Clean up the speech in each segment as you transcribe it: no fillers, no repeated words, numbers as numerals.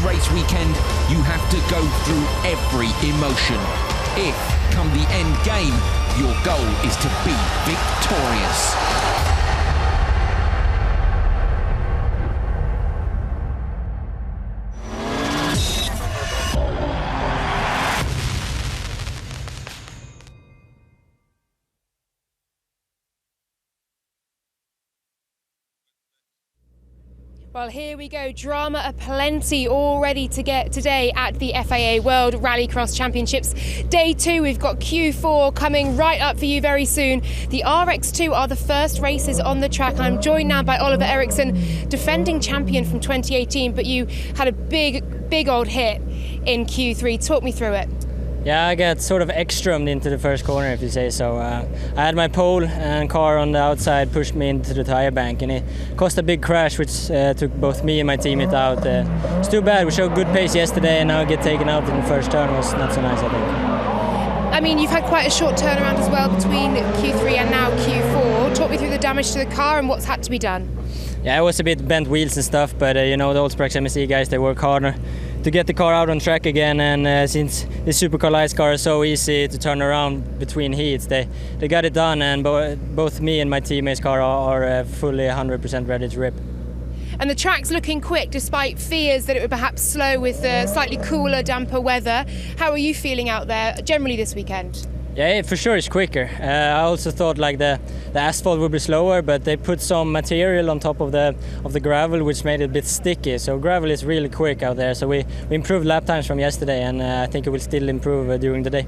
race weekend, you have to go through every emotion. If, come the end game, your goal is to be victorious. Well, here we go. Drama aplenty already to get today at the FIA World Rallycross Championships. Day 2, we've got Q4 coming right up for you very soon. The RX2 are the first races on the track. I'm joined now by Oliver Eriksson, defending champion from 2018, but you had a big old hit in Q3. Talk me through it. Yeah, I got sort of extremmed into the first corner, if you say so. I had my pole and car on the outside pushed me into the tire bank, and it caused a big crash which took both me and my teammate out. It's too bad. We showed good pace yesterday, and now get taken out in the first turn was not so nice, I think. I mean, you've had quite a short turnaround as well between Q3 and now Q4. Talk me through the damage to the car and what's had to be done. Yeah, it was a bit bent wheels and stuff, but you know, the old Sprax MSC guys, they work harder to get the car out on track again, and since the Supercar Lights car is so easy to turn around between heats, they got it done, and both me and my teammates' car are fully 100% ready to rip. And the track's looking quick despite fears that it would perhaps slow with the slightly cooler, damper weather. How are you feeling out there generally this weekend? Yeah, for sure it's quicker. I also thought like the asphalt would be slower, but they put some material on top of the gravel which made it a bit sticky. So gravel is really quick out there. So we improved lap times from yesterday, and I think it will still improve during the day.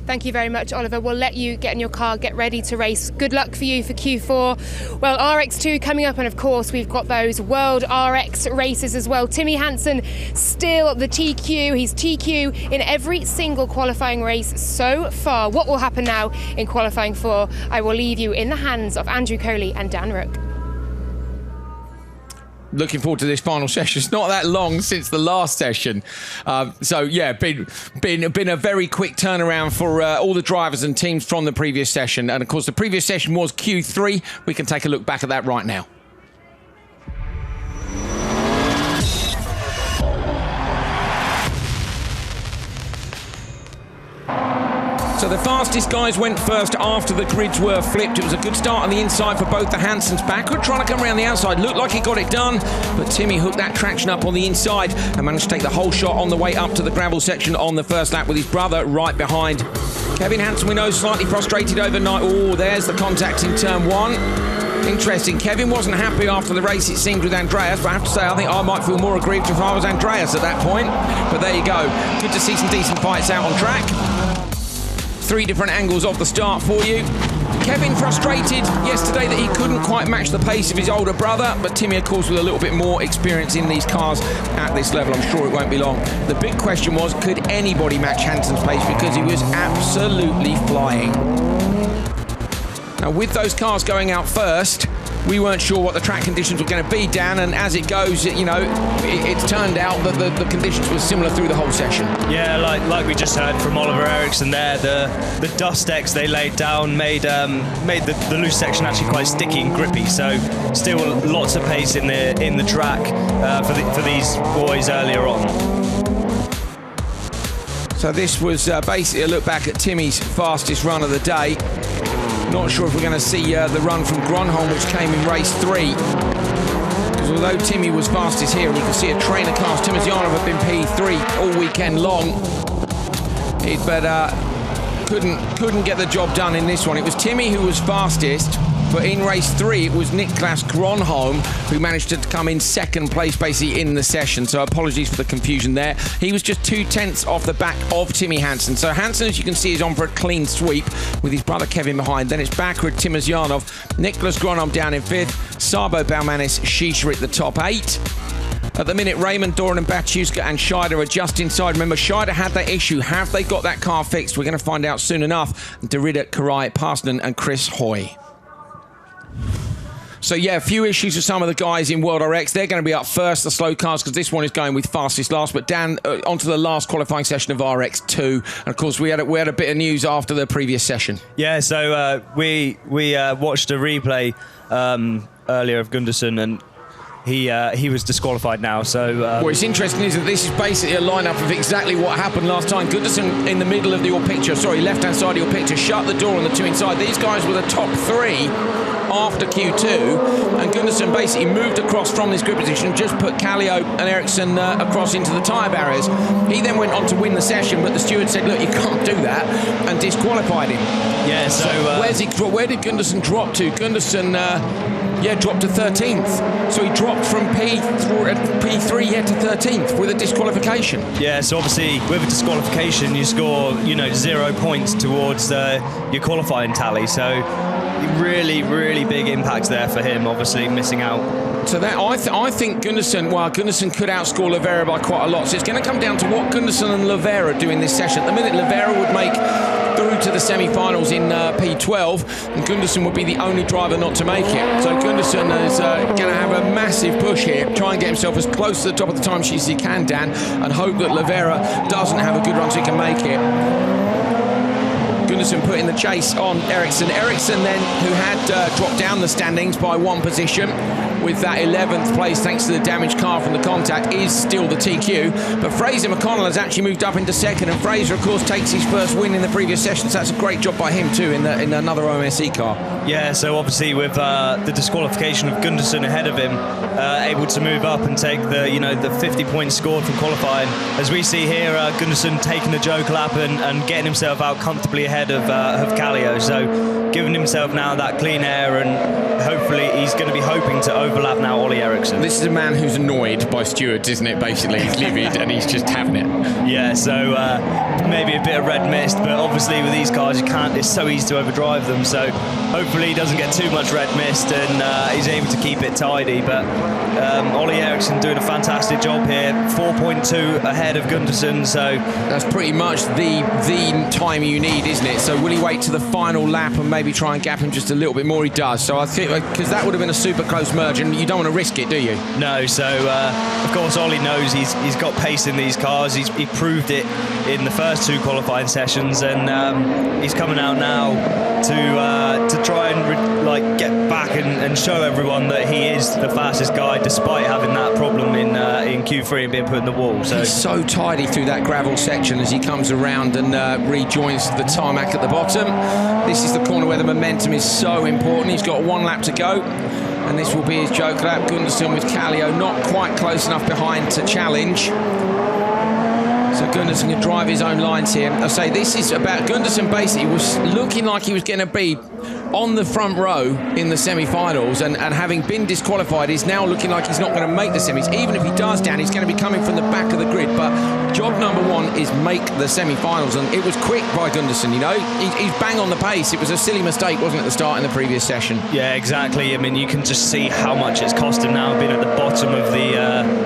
Thank you very much, Oliver. We'll let you get in your car, get ready to race. Good luck for you for Q4. Well, RX2 coming up, and of course we've got those World RX races as well. Timmy Hansen still the TQ. He's TQ in every single qualifying race so far. What will happen now in qualifying 4? I will leave you in the hands of Andrew Coley and Dan Rook. Looking forward to this final session. It's not that long since the last session, so yeah, been a very quick turnaround for all the drivers and teams from the previous session. And of course, the previous session was Q3. We can take a look back at that right now. So the fastest guys went first after the grids were flipped. It was a good start on the inside for both the Hansens. Backward trying to come around the outside. Looked like he got it done, but Timmy hooked that traction up on the inside and managed to take the whole shot on the way up to the gravel section on the first lap with his brother right behind. Kevin Hansen, we know, slightly frustrated overnight. Oh, there's the contact in turn 1. Interesting. Kevin wasn't happy after the race, it seemed, with Andreas, but I have to say, I think I might feel more aggrieved if I was Andreas at that point. But there you go. Good to see some decent fights out on track. 3 different angles of the start for you. Kevin frustrated yesterday that he couldn't quite match the pace of his older brother, but Timmy, of course, with a little bit more experience in these cars at this level, I'm sure it won't be long. The big question was, could anybody match Hansen's pace, because he was absolutely flying. Now, with those cars going out first, we weren't sure what the track conditions were going to be, Dan, and as it goes, you know, it's turned out that the conditions were similar through the whole session. Yeah, like we just heard from Oliver Eriksson there, the dust decks they laid down made the loose section actually quite sticky and grippy. So still lots of pace in the track for these boys earlier on. So this was basically a look back at Timmy's fastest run of the day. Not sure if we're going to see the run from Gronholm, which came in race 3. Because although Timmy was fastest here, and you can see a trainer cars, Timozyanov had been P3 all weekend long. But couldn't get the job done in this one. It was Timmy who was fastest, but in race 3 it was Niklas Gronholm who managed to come in second place basically in the session. So apologies for the confusion there. He was just 2/10 off the back of Timmy Hansen. So Hansen, as you can see, is on for a clean sweep with his brother Kevin behind. Then it's backward Timozyanov, Niklas Gronholm down in 5th, Sabo Baumanis, Shisha at the top 8. At the minute, Raymond, Doran and Batuska and Scheider are just inside. Remember, Scheider had that issue. Have they got that car fixed? We're going to find out soon enough. Derrida, Karai, Parsonen and Chris Hoy. So yeah, a few issues with some of the guys in World RX. They're going to be up first, the slow cars, because this one is going with fastest last. But Dan, onto the last qualifying session of RX2. And of course, we had a bit of news after the previous session. Yeah, so we watched a replay earlier of Gunderson, and he was disqualified now. So what's interesting is that this is basically a lineup of exactly what happened last time. Gunderson in the middle of your picture, sorry, left-hand side of your picture, shut the door on the two inside. These guys were the top three after Q2, and Gunderson basically moved across from this grid position, just put Kallio and Ericsson across into the tyre barriers. He then went on to win the session, but the steward said, look, you can't do that, and disqualified him. Yeah, so where did Gunderson drop to? Gunderson dropped to 13th. So he dropped from P3 to 13th with a disqualification. Yeah, so obviously with a disqualification you score 0 points towards your qualifying tally, so really big impact there for him, obviously missing out. So that I think Gunderson could outscore Lovera by quite a lot. So it's going to come down to what Gunderson and Lovera do in this session. At the minute, Lovera would make through to the semi-finals in P12, and Gunderson would be the only driver not to make it. So Gunderson is going to have a massive push here, try and get himself as close to the top of the timesheet as he can, Dan, and hope that Lovera doesn't have a good run so he can make it. Gunderson putting the chase on Ericsson. Ericsson then, who had dropped down the standings by one position with that 11th place thanks to the damaged car from the contact, is still the TQ. But Fraser McConnell has actually moved up into second, and Fraser, of course, takes his first win in the previous session, so that's a great job by him too in another OMSE car. Yeah, so obviously with the disqualification of Gunderson ahead of him, able to move up and take the 50 points scored from qualifying. As we see here, Gunderson taking the joke lap and getting himself out comfortably ahead of Kallio, so giving himself now that clean air, and hopefully he's going to be hoping to overlap now Ollie Ericsson. This is a man who's annoyed by stewards, isn't it, basically? He's livid and he's just having it. Yeah, so maybe a bit of red mist, but obviously with these cars it's so easy to overdrive them, so hopefully he doesn't get too much red mist and he's able to keep it tidy. But Ollie Ericsson doing a fantastic job here, 4.2 ahead of Gunderson, so that's pretty much the time you need, isn't it? So will he wait to the final lap and maybe try and gap him just a little bit more? He does, so I think, because that would have been a super close merge and you don't want to risk it, do you? No, so of course Ollie knows he's got pace in these cars. He proved it in the first two qualifying sessions, and he's coming out now to try and get back and show everyone that he is the fastest guy, despite having that problem in Q3 and being put in the wall. So he's so tidy through that gravel section as he comes around and rejoins the tarmac at the bottom. This is the corner where the momentum is so important. He's got one lap to go, and this will be his joke lap. Gunderson with Kallio not quite close enough behind to challenge. So Gunderson can drive his own lines here. I say this is about Gunderson basically was looking like he was going to be on the front row in the semi-finals, and having been disqualified is now looking like he's not going to make the semis. Even if he does, Dan, he's going to be coming from the back of the grid, but job number one is make the semi-finals, and it was quick by Gunderson, he's bang on the pace. It was a silly mistake, wasn't it, at the start in the previous session? Yeah, exactly. I mean, you can just see how much it's cost him now, being at the bottom of the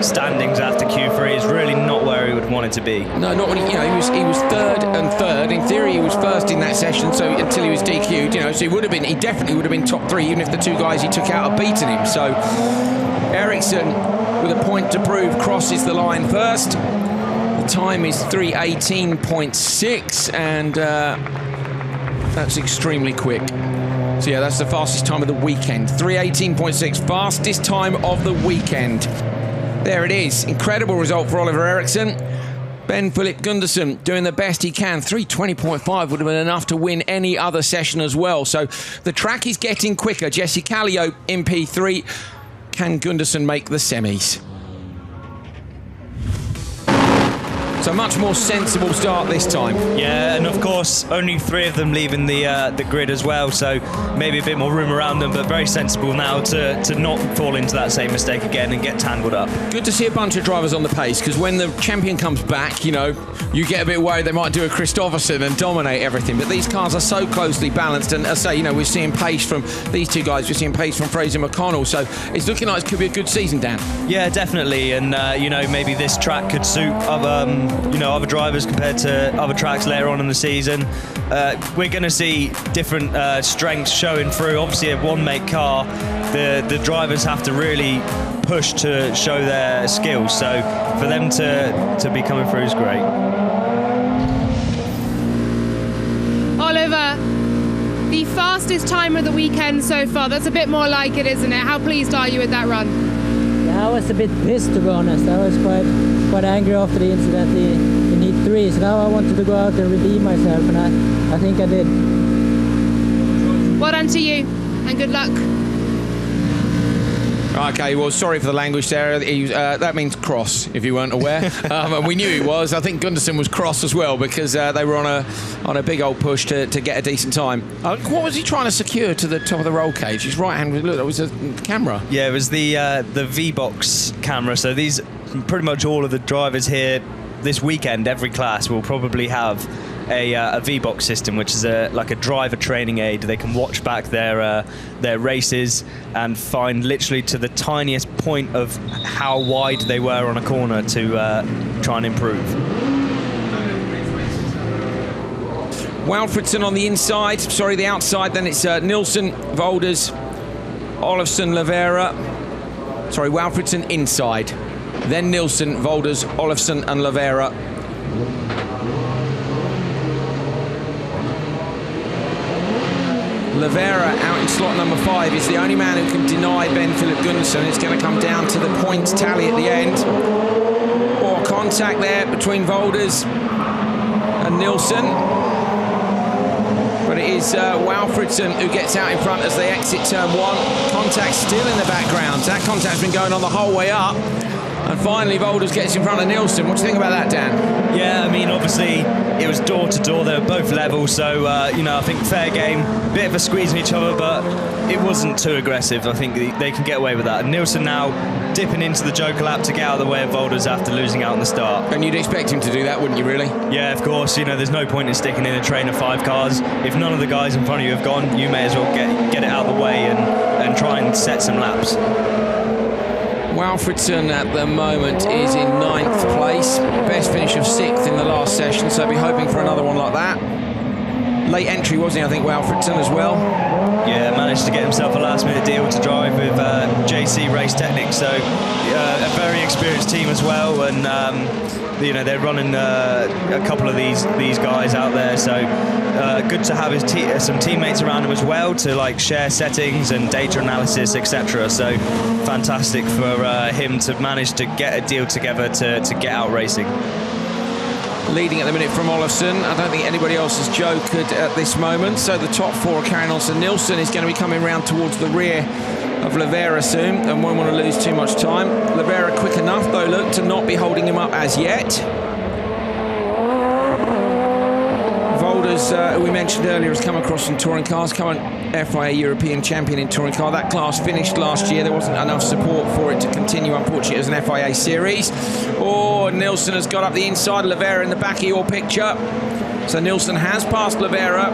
standings after Q3 is really not where he would want it to be. No, not when he was third and third. In theory, he was first in that session, so until he was DQ'd, so he definitely would have been top three, even if the two guys he took out had beaten him. So Ericsson, with a point to prove, crosses the line first. The time is 3:18.6, and that's extremely quick. So yeah, that's the fastest time of the weekend. 3:18.6, fastest time of the weekend. There it is. Incredible result for Oliver Ericsson. Ben Philip Gunderson doing the best he can. 3:20.5 would have been enough to win any other session as well. So the track is getting quicker. Jesse Kallio in P3. Can Gunderson make the semis? So much more sensible start this time. Yeah, and of course, only 3 of them leaving the grid as well, so maybe a bit more room around them, but very sensible now to not fall into that same mistake again and get tangled up. Good to see a bunch of drivers on the pace, because when the champion comes back, you get a bit worried they might do a Kristoffersson and dominate everything, but these cars are so closely balanced, and as I say, we're seeing pace from these two guys, we're seeing pace from Fraser McConnell, so it's looking like it could be a good season, Dan. Yeah, definitely, and maybe this track could suit other drivers compared to other tracks later on in the season. We're going to see different strengths showing through. Obviously, a one-make car, the drivers have to really push to show their skills. So for them to be coming through is great. Oliver, the fastest time of the weekend so far. That's a bit more like it, isn't it? How pleased are you with that run? I was a bit pissed, to be honest. I was quite angry after the incident in Heat 3. So now I wanted to go out and redeem myself, and I think I did. Well done to you, and good luck. Okay, well, sorry for the language there. That means cross, if you weren't aware. And we knew he was. I think Gunderson was cross as well, because they were on a big old push to get a decent time. What was he trying to secure to the top of the roll cage? His right hand, look, it was a camera. Yeah, it was the V-Box camera. So these, pretty much all of the drivers here this weekend, every class will probably have a V-Box system, which is like a driver training aid. They can watch back their races and find literally to the tiniest point of how wide they were on a corner to try and improve. Walfridsson on the inside, sorry, the outside, then it's Nilsson, Volders, Olofsson, Lavera. Sorry, Walfridsson inside, then Nilsson, Volders, Olofsson and Lavera. Lavera out in slot number 5 is the only man who can deny Ben Philip Gunderson. It's going to come down to the points tally at the end. Or contact there between Volders and Nilsson. But it is Walfridsson who gets out in front as they exit turn 1. Contact still in the background. That contact's been going on the whole way up. And finally, Volders gets in front of Nilsson. What do you think about that, Dan? Yeah, I mean, obviously, it was door to door. They were both level, so, I think fair game. Bit of a squeeze on each other, but it wasn't too aggressive. I think they can get away with that. And Nilsson now dipping into the Joker lap to get out of the way of Volders after losing out on the start. And you'd expect him to do that, wouldn't you, really? Yeah, of course. There's no point in sticking in a train of 5 cars. If none of the guys in front of you have gone, you may as well get it out of the way and try and set some laps. Walfridsson at the moment is in 9th place. Best finish of 6th in the last session, so I'll be hoping for another one like that. Late entry, wasn't he, I think, Walfridsson as well? Yeah, managed to get himself a last-minute deal to drive with JC Race Technics, so a very experienced team as well, and they're running a couple of these guys out there, so good to have some teammates around him as well to share settings and data analysis, etc. So fantastic for him to manage to get a deal together to get out racing. Leading at the minute from Olofsson. I don't think anybody else as Joe could at this moment. So the top 4 are carrying on. So Nilsson is going to be coming round towards the rear of Lavera soon and won't want to lose too much time. Lavera quick enough, though, look, to not be holding him up as yet. Volders, who we mentioned earlier, has come across from touring cars, current FIA European champion in touring car. That class finished last year. There wasn't enough support for it to continue, unfortunately, as an FIA series. Oh, Nilsson has got up the inside. Lavera in the back of your picture. So Nilsson has passed Lavera.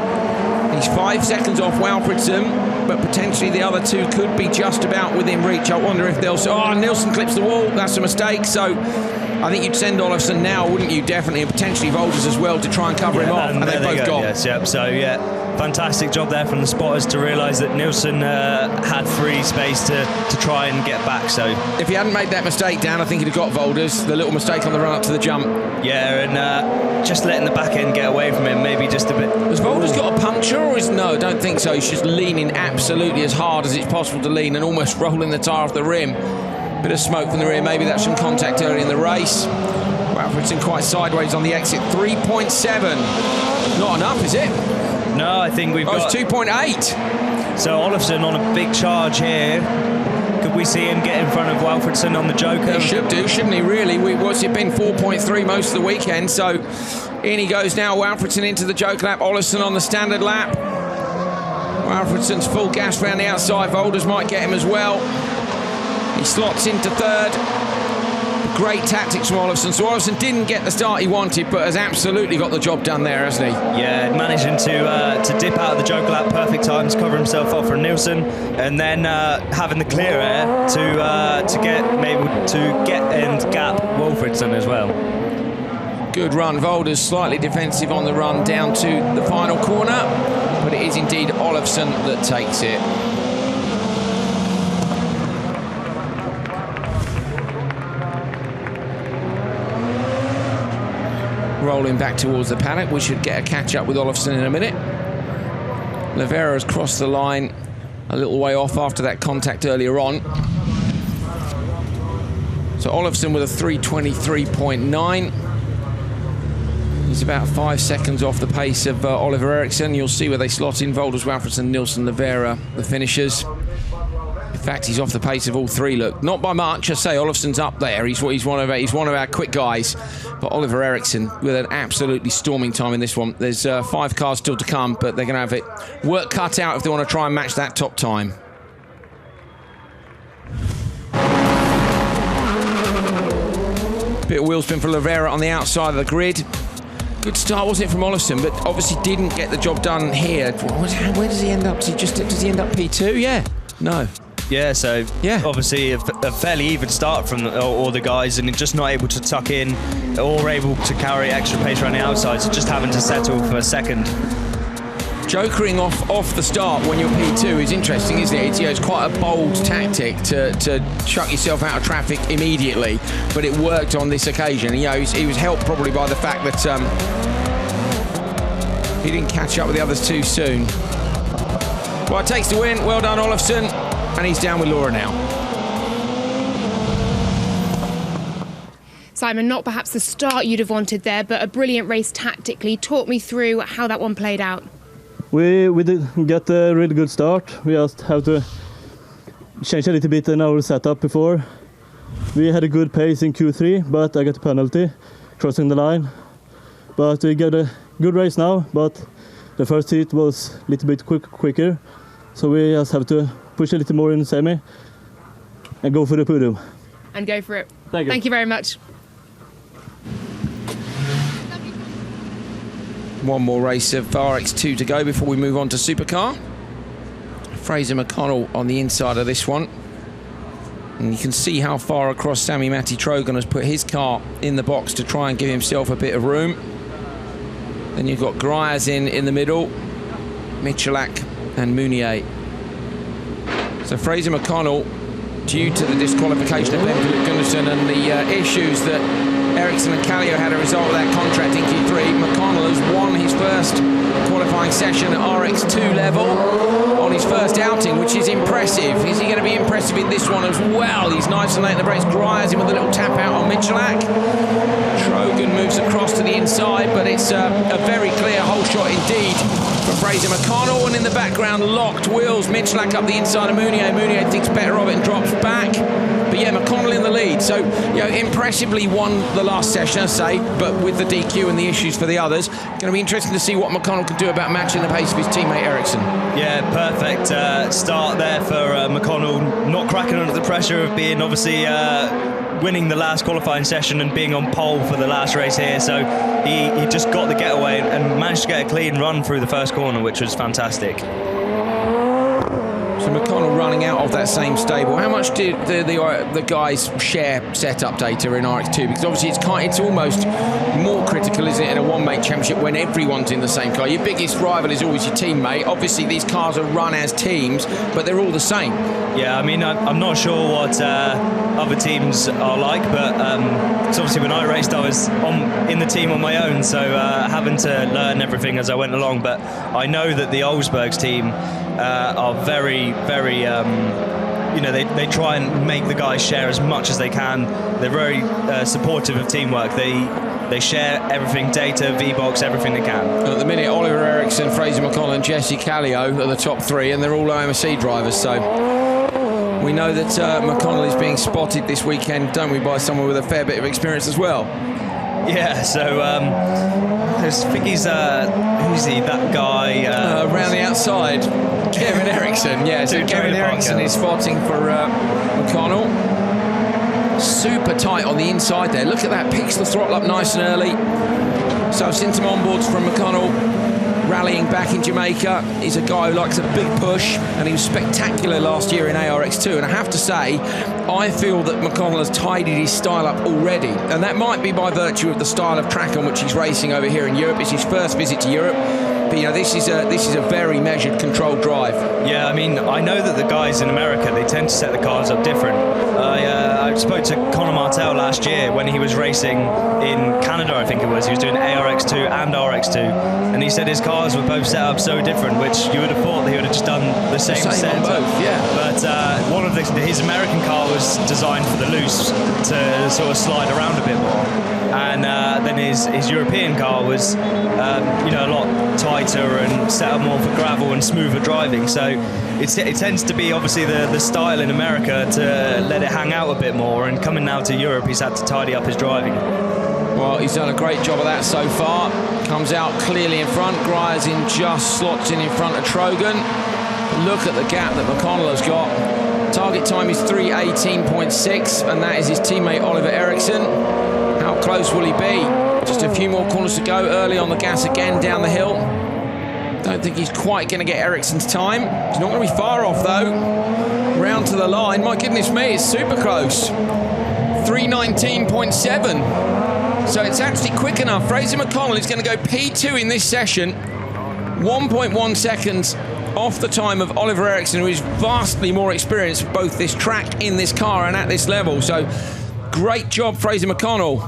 He's 5 seconds off Walfridsson, but potentially the other 2 could be just about within reach. I wonder if they'll... Oh, Nilsson clips the wall. That's a mistake. So I think you'd send Olofsson now, wouldn't you? Definitely, and potentially Volders as well to try and cover him off. And they've both gone. Yes, yep. So, yeah, fantastic job there from the spotters to realise that Nilsson had free space to try and get back. So if he hadn't made that mistake, Dan, I think he'd have got Volders. The little mistake on the run up to the jump. Yeah, and just letting the back end get away from him, maybe just a bit. Has Volders got a puncture, or is no? I don't think so. He's just leaning absolutely as hard as it's possible to lean and almost rolling the tyre off the rim. Bit of smoke from the rear. Maybe that's some contact early in the race. Walfridsson quite sideways on the exit. 3.7. Not enough, is it? No, I think we've got... it's 2.8. So Olofsson on a big charge here. Could we see him get in front of Walfridsson on the Joker? He should do, shouldn't he, really? What's it been, 4.3 most of the weekend? So in he goes now, Walfridsson into the Joker lap, Olofsson on the standard lap. Walfridsson's full gas round the outside. Volders might get him as well. He slots into 3rd. Great tactics from Olofsson. So Olofsson didn't get the start he wanted, but has absolutely got the job done there, hasn't he? Yeah, managing to dip out of the Joker lap, perfect times, cover himself off from Nilsson, and then having the clear air to get and gap Walfridsson as well. Good run. Volders slightly defensive on the run down to the final corner, but it is indeed Olofsson that takes it. Rolling back towards the paddock. We should get a catch-up with Olofsson in a minute. Lavera has crossed the line a little way off after that contact earlier on. So Olofsson with a 3:23.9. He's about 5 seconds off the pace of Oliver Eriksson. You'll see where they slot in Volders, Walfridsson, Nilsson, Livera, the finishers. In fact, he's off the pace of all three. Look, not by much. I say Olofsson's up there. He's one of our quick guys. But Oliver Eriksson with an absolutely storming time in this one. There's 5 cars still to come, but they're going to have it work cut out if they want to try and match that top time. Bit of wheel spin for Livera on the outside of the grid. Good start, wasn't it, from Olofsson, but obviously didn't get the job done here. Where does he end up? Does he end up P2? Yeah. No. Yeah, so obviously a fairly even start from all the guys, and just not able to tuck in or able to carry extra pace around the outside, so just having to settle for a second. Jokering off the start when you're P2 is interesting, isn't it? It's quite a bold tactic to chuck yourself out of traffic immediately, but it worked on this occasion. He was helped probably by the fact that he didn't catch up with the others too soon. Well, it takes the win. Well done, Olofsson. And he's down with Laura now. Simon, not perhaps the start you'd have wanted there, but a brilliant race tactically. Talk me through how that one played out. We did get a really good start. We just have to change a little bit in our setup before. We had a good pace in Q3, but I got a penalty crossing the line. But we got a good race now, but the first heat was a little bit quicker. So we just have to push a little more in the semi and go for the podium. And go for it. Thank you. Thank you very much. One more race of RX2 to go before we move on to Supercar. Fraser McConnell on the inside of this one. And you can see how far across Sami Matti Trogan has put his car in the box to try and give himself a bit of room. Then you've got Gryas in the middle, Michalak and Mounier. So Fraser McConnell, due to the disqualification of Ben Philip Gunnarsson and the issues that Eriksson and Kallio had a result of that contract in Q3, McConnell has won his first qualifying session at RX2 level on his first outing, which is impressive. Is he going to be impressive in this one as well? He's nice and late in the brakes. Gryas in with a little tap out on Michalak. Trogan moves across to the inside, but it's a very clear hole shot indeed for Fraser McConnell, and in the background, locked wheels. Michalak up the inside of Mounier. Mounier thinks better of it and drops back. But yeah, McConnell in the lead. So, impressively won the last session, I say, but with the DQ and the issues for the others. Going to be interesting to see what McConnell can do about matching the pace of his teammate Eriksson. Yeah, perfect start there for McConnell. Not cracking under the pressure of being obviously winning the last qualifying session and being on pole for the last race here. So he just got the getaway and managed to get a clean run through the first corner, which was fantastic. So McConnell running out of that same stable. How much did the guys share setup data in RX2? Because obviously it's almost more critical, isn't it, in a one-mate championship when everyone's in the same car. Your biggest rival is always your teammate. Obviously these cars are run as teams, but they're all the same. Yeah, I mean, I'm not sure what other teams are like, but so obviously when I raced, I was in the team on my own, so having to learn everything as I went along. But I know that the Olsbergs team are very, very, they try and make the guys share as much as they can. They're very supportive of teamwork. They share everything, data, V-Box, everything they can. At the minute, Oliver Eriksson, Fraser McConnell and Jesse Kallio are the top three, and they're all OMC drivers, so we know that McConnell is being spotted this weekend, don't we, by someone with a fair bit of experience as well. Yeah, so I think he's who's he? That guy around the outside, Kevin Eriksson. Yeah, so Kevin Eriksson is spotting for McConnell. Super tight on the inside there. Look at that, picks the throttle up nice and early. So I've seen some onboards from McConnell rallying back in Jamaica. He's a guy who likes a big push, and he was spectacular last year in ARX2. And I have to say, I feel that McConnell has tidied his style up already, and that might be by virtue of the style of track on which he's racing over here in Europe. It's his first visit to Europe, but this is a very measured, controlled drive. Yeah, I mean, I know that the guys in America, they tend to set the cars up different. I I spoke to Conor Martel last year when he was racing in Canada, I think it was. He was doing ARX2 and RX2, and he said his cars were both set up so different, which you would have thought that he would have just done the same set on both, yeah. But one of his American car was designed for the loose to sort of slide around a bit more, and then his European car was a lot tighter and set up more for gravel and smoother driving. So it tends to be obviously the style in America to let it hang out a bit more, and coming now to Europe he's had to tidy up his driving. Well, he's done a great job of that so far. Comes out clearly in front. Grierson just slots in front of Trogan. Look at the gap that McConnell has got. Target time is 3:18.6, and that is his teammate Oliver Eriksson. How close will he be? Just a few more corners to go. Early on the gas again down the hill. Don't think he's quite going to get Eriksson's time. He's not going to be far off though. Round to the line. My goodness me, it's super close. 3:19.7. So it's actually quick enough. Fraser McConnell is going to go P2 in this session. 1.1 seconds off the time of Oliver Eriksson, who is vastly more experienced for both this track, in this car and at this level. So great job, Fraser McConnell.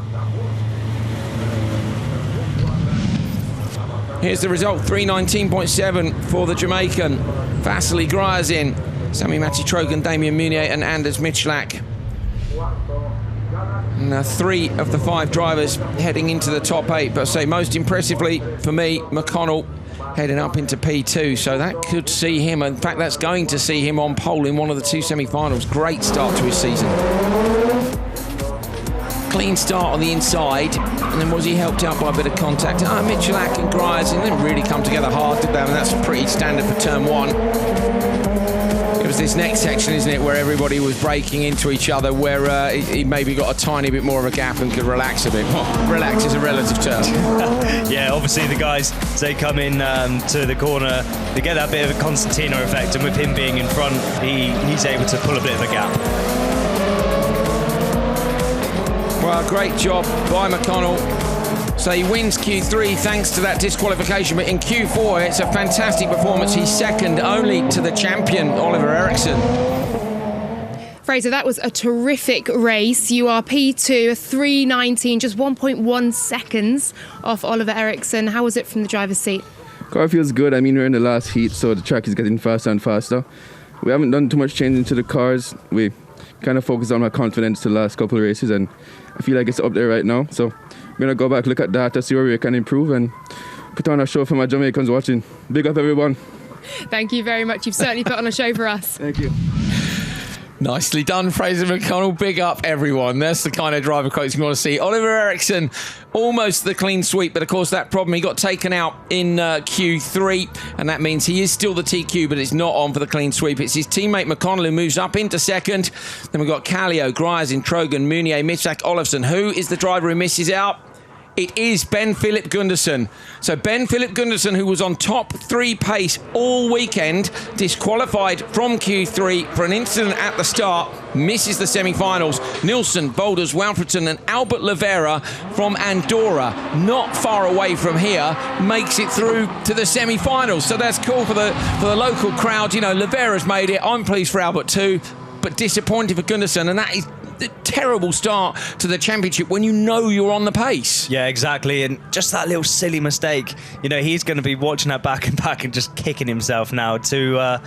Here's the result, 3:19.7 for the Jamaican. Vasily Grierson, Sami Matti-Trogan, Damien Munier and Anders Michalak. And 3 of the 5 drivers heading into the top 8. But I say most impressively for me, McConnell heading up into P2. So that could see him, in fact that's going to see him on pole in one of the 2 semi-finals. Great start to his season. Clean start on the inside, and then was he helped out by a bit of contact? Michalak and Grierson didn't really come together hard, did they? I mean, that's pretty standard for turn 1. It was this next section, isn't it, where everybody was breaking into each other, where he maybe got a tiny bit more of a gap and could relax a bit. Well, relax is a relative term. Yeah, obviously the guys, they come in to the corner, they get that bit of a Constantino effect, and with him being in front, he's able to pull a bit of a gap. Well, great job by McConnell. So he wins Q3 thanks to that disqualification, but in Q4 it's a fantastic performance. He's second only to the champion, Oliver Eriksson. Fraser, that was a terrific race. You are P2, 3:19, just 1.1 seconds off Oliver Eriksson. How was it from the driver's seat? Car feels good. I mean, we're in the last heat, so the track is getting faster and faster. We haven't done too much changing to the cars. We kind of focused on my confidence the last couple of races, and I feel like it's up there right now. So I'm going to go back, look at data, see where we can improve, and put on a show for my Jamaicans watching. Big up, everyone. Thank you very much. You've certainly put on a show for us. Thank you. Nicely done, Fraser McConnell. Big up, everyone. That's the kind of driver quotes you want to see. Oliver Eriksson, almost the clean sweep, but of course that problem, he got taken out in Q3, and that means he is still the TQ, but it's not on for the clean sweep. It's his teammate McConnell who moves up into second. Then we've got Kallio, Grierson, Trogan, Munier, Michalak, Olofsson. Who is the driver who misses out? It is Ben Philip Gunderson. So Ben Philip Gunderson, who was on top 3 pace all weekend, disqualified from Q3 for an incident at the start, misses the semi-finals. Nilsson, Boulders, Walfridson and Albert Levera from Andorra, not far away from here, makes it through to the semi-finals. So that's cool for the local crowd. You know, Levera's made it. I'm pleased for Albert too, but disappointed for Gunderson, and that is a terrible start to the championship when you know you're on the pace. Yeah, exactly, and just that little silly mistake, you know, he's going to be watching that back and just kicking himself now to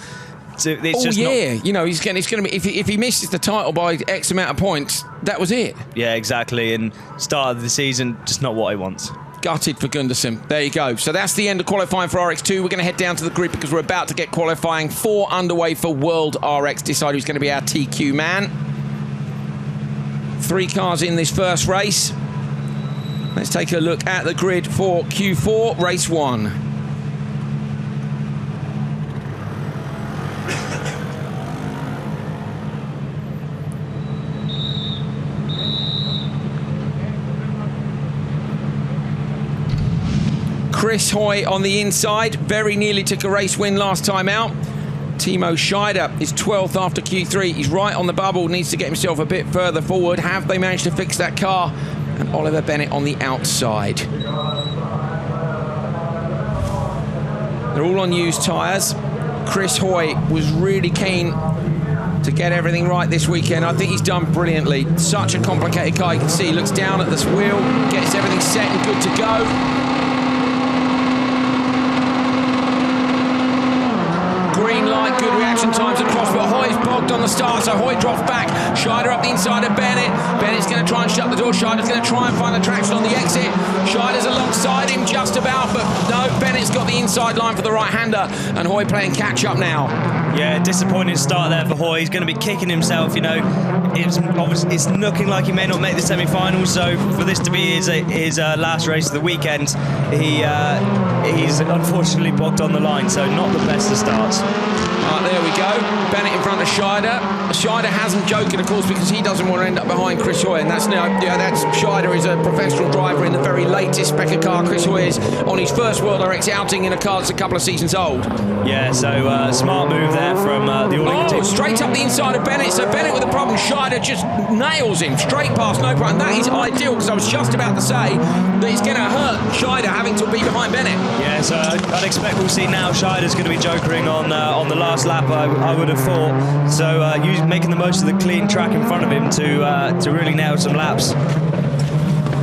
it's just you know, he's going to be, if he misses the title by X amount of points, that was it. Yeah, exactly, and start of the season, just not what he wants. Gutted for Gunderson. There you go. So that's the end of qualifying for RX2. We're going to head down to the grid because we're about to get qualifying 4 underway for World RX. Decide who's going to be our TQ man. 3 cars in this first race. Let's take a look at the grid for Q4, race 1. Chris Hoy on the inside, very nearly took a race win last time out. Timo Scheider is 12th after Q3. He's right on the bubble, needs to get himself a bit further forward. Have they managed to fix that car? And Oliver Bennett on the outside. They're all on used tyres. Chris Hoy was really keen to get everything right this weekend. I think he's done brilliantly. Such a complicated car. You can see he looks down at this wheel, gets everything set and good to go. Green light, good reaction times across, but Hoy's bogged on the start, so Hoy drops back. Scheider up the inside of Bennett. Bennett's going to try and shut the door. Scheider's going to try and find the traction on the exit. Scheider's alongside him just about, but no, Bennett's got the inside line for the right-hander, and Hoy playing catch-up now. Yeah, disappointing start there for Hoy. He's going to be kicking himself, you know. It's looking like he may not make the semi-finals, so for this to be his last race of the weekend, he's unfortunately bogged on the line, so not the best of starts. There we go. Bennett in front of Scheider. Scheider hasn't joking, of course, because he doesn't want to end up behind Chris Hoy, and that's Scheider is a professional driver in the very latest Specker car. Chris Hoy is on his first World RX outing in a car that's a couple of seasons old. Yeah, so smart move there from the All-England team. Straight up the inside of Bennett. So Bennett with a problem. Scheider just nails him straight past, no problem. And that is ideal, because I was just about to say that it's going to hurt Scheider having to be behind Bennett. Yeah, so I'd expect we'll see now Scheider's going to be jokering on the last lap, I would have thought. So making the most of the clean track in front of him to really nail some laps.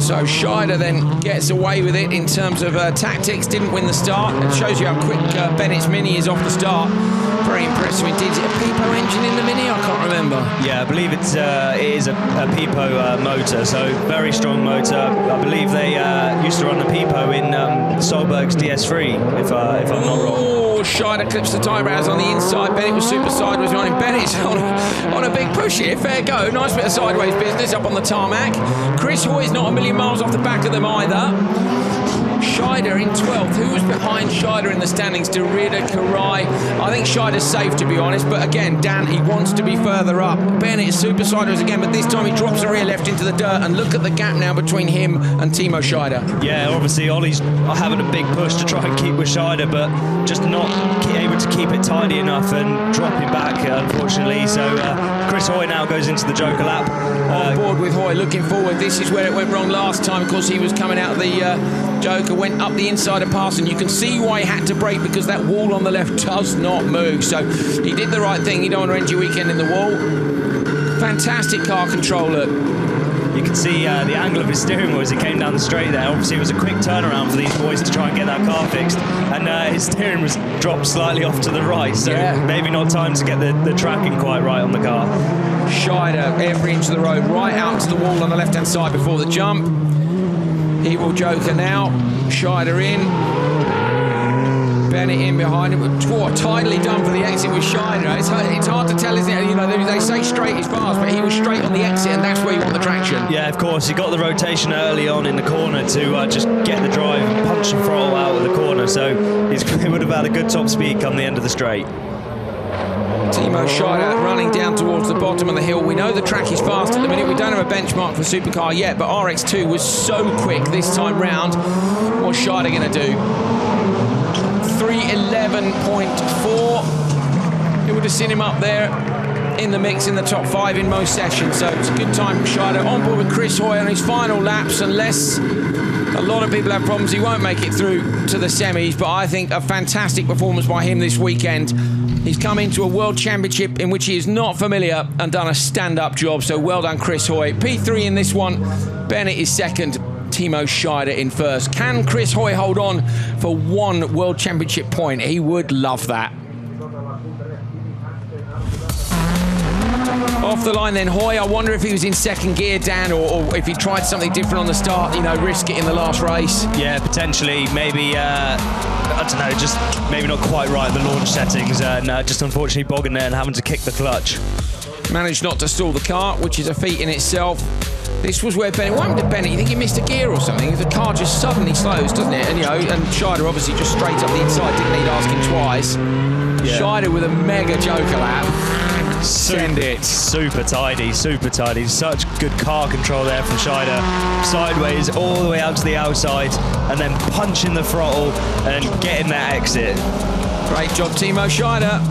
So Scheider then gets away with it in terms of tactics. Didn't win the start. It shows you how quick Bennett's Mini is off the start. Very impressive indeed. Is it a Pipo engine in the Mini? I can't remember. Yeah, I believe it is a Pipo motor, so very strong motor. I believe they used to run the Pipo in Solberg's DS3, if I'm not wrong. Scheider clips the tyre rails on the inside. Bennett was super sideways behind him. Bennett's on a big push here. Fair go. Nice bit of sideways business up on the tarmac. Chris Hoy's not a million miles off the back of them either. Scheider in 12th. Who was behind Scheider in the standings? De Ridder, Karai. I think Scheider's safe, to be honest, but again, Dan, he wants to be further up. Bennett is super sideways again, but this time he drops the rear left into the dirt, and look at the gap now between him and Timo Scheider. Yeah, obviously Ollie's having a big push to try and keep with Scheider, but just not able to keep it tidy enough and dropping back, unfortunately. So Chris Hoy now goes into the Joker lap. On board with Hoy, looking forward. This is where it went wrong last time. Of course, he was coming out of the Joker, went up the inside of Parson. You can see why he had to brake, because that wall on the left does not move. So he did the right thing. You don't want to end your weekend in the wall. Fantastic car controller. You can see the angle of his steering wheel as he came down the straight there. Obviously, it was a quick turnaround for these boys to try and get that car fixed. And his steering was dropped slightly off to the right, so maybe not time to get the tracking quite right on the car. Scheider, every inch of the road, right out to the wall on the left-hand side before the jump. He will Joker now. Scheider in. Bennett in behind him. Tidily done for the exit with Scheider. It's hard to tell, isn't it? You know, they say straight is fast, but he was straight on the exit, and that's where you want the traction. Yeah, of course. He got the rotation early on in the corner to just get the drive and punch the throttle out of the corner, so he would have had a good top speed come the end of the straight. Timo Scheider running down towards the bottom of the hill. We know the track is fast at the minute. We don't have a benchmark for Supercar yet, but RX2 was so quick this time round. What's Scheider going to do? 3:11.4. You would have seen him up there in the mix in the top 5 in most sessions, so it's a good time for Scheider. On board with Chris Hoy on his final laps, unless a lot of people have problems, he won't make it through to the semis, but I think a fantastic performance by him this weekend. He's come into a World Championship in which he is not familiar and done a stand-up job, so well done, Chris Hoy. P3 in this one, Bennett is second, Timo Scheider in first. Can Chris Hoy hold on for one World Championship point? He would love that. Off the line then, Hoy. I wonder if he was in second gear, Dan, or if he tried something different on the start, you know, risk it in the last race. Yeah, potentially, maybe, I don't know, just maybe not quite right, the launch settings, and just unfortunately bogging there and having to kick the clutch. Managed not to stall the car, which is a feat in itself. This was where Bennett, what happened to Bennett? You think he missed a gear or something? The car just suddenly slows, doesn't it? And, you know, and Scheider obviously just straight up the inside, didn't need asking twice. Yeah. Scheider with a mega Joker lap. Send it. Super tidy, super tidy. Such good car control there from Scheider. Sideways all the way out to the outside, and then punching the throttle and getting that exit. Great job, Timo Scheider.